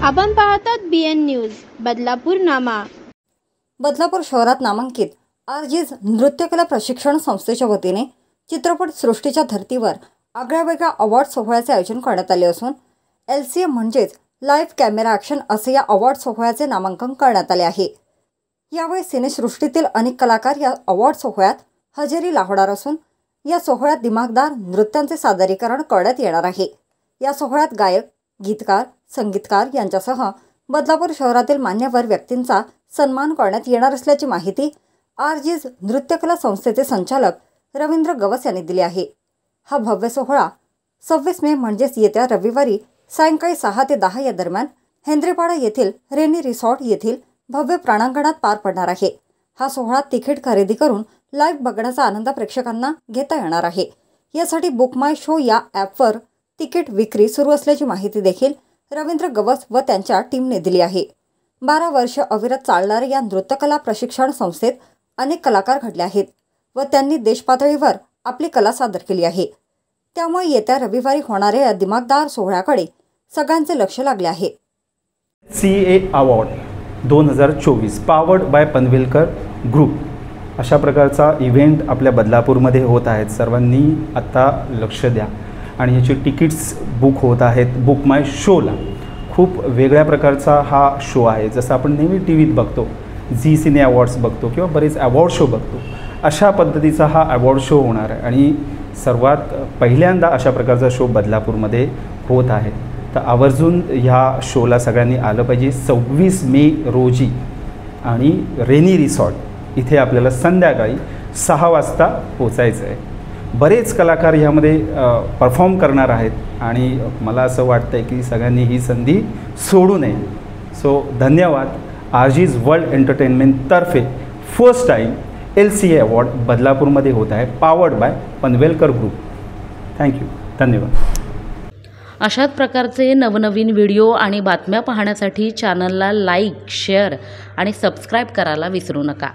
आपण पाहतात BN news Badlapur नामा। बदलापूर शहरात नामांकित आरजीज नृत्यकला प्रशिक्षण संस्थेच्या वतीने चित्रपट सृष्टीच्या धर्तीवर आगळ्यावेगळ्या अवॉर्ड सोहळ्याचे आयोजन करण्यात आले असून LCM म्हणजेच लाईव्ह कॅमेरा ॲक्शन असे या अवॉर्ड सोहळ्याचे नामांकन करण्यात आले आहे। यावेळी सिनेसृष्टीतील अनेक कलाकार या अवॉर्ड सोहळ्यात हजेरी लावणार असून या सोहळ्यात दिमागदार नृत्यांचे सादरीकरण करण्यात येणार आहे। या सोहळ्यात गायक, गीतकार, संगीतकार यांच्यासह बदलापूर शहरातील मान्यवर व्यक्तींचा सन्मान करण्यात येणार असल्याची माहिती आरजीज नृत्यकला संस्थेचे संचालक रवींद्र गवस यांनी दिली आहे। हा भव्य सोहळा 26 मे म्हणजेच येत्या रविवारी सायंकाळी 6 ते 10 या दरम्यान हेंद्रेपाडा येथील रेनी रिसॉर्ट येथील भव्य प्रांगणात पार पडणार आहे। हा सोहळा तिकीट खरेदी करून लाईव्ह बघण्याचा आनंद प्रेक्षकांना घेता येणार आहे। यासाठी बुक माय शो या ॲपवर तिकीट विक्री सुरू असल्याची माहिती देखील रवींद्र गवस व त्यांच्या टीमने दिली आहे। 12 वर्ष अविरत चालणाऱ्या या नृत्यकला प्रशिक्षण संस्थेत अनेक कलाकार घडले आहेत व त्यांनी देशपातळीवर आपली कला सादर केली आहे। त्यामुळे येत्या रविवारी होणाऱ्या या दिमागदार सोहळ्याकडे सगळ्यांचे लक्ष लागले आहे। CA award 2024 powered by Panvelkar group अशा प्रकारचा इव्हेंट आपल्या बदलापूरमध्ये होत आहेत। सर्वांनी आता लक्ष द्या आणि याची तिकीट्स बुक होत आहेत बुक माय शोला। खूप वेगळ्या प्रकारचा हा शो आहे। जसं आपण नेहमी टीव्हीत बघतो, झी सिने अवॉर्ड्स बघतो किंवा बरेच अवॉर्ड शो बघतो, अशा पद्धतीचा हा अवॉर्ड शो होणार आहे आणि सर्वात पहिल्यांदा अशा प्रकारचा शो बदलापूरमध्ये होत आहे। तर आवर्जून ह्या शोला सगळ्यांनी आलं पाहिजे। 26 मे रोजी आणि रेनी रिसॉर्ट इथे आपल्याला संध्याकाळी 6 वाजता पोचायचं आहे। बरेच कलाकार ह्यामध्ये परफॉर्म करणार आहेत आणि मला असं वाटतं आहे की सगळ्यांनी ही संधी सोडू नये। सो धन्यवाद। आरजीज वर्ल्ड एंटरटेनमेंटतर्फे फर्स्ट टाईम LCA अवॉर्ड बदलापूरमध्ये होत आहे, powered by Panvelkar group. Thank you, धन्यवाद। अशाच प्रकारचे नवनवीन व्हिडिओ आणि बातम्या पाहण्यासाठी चॅनलला लाईक, शेअर आणि सबस्क्राईब करायला विसरू नका।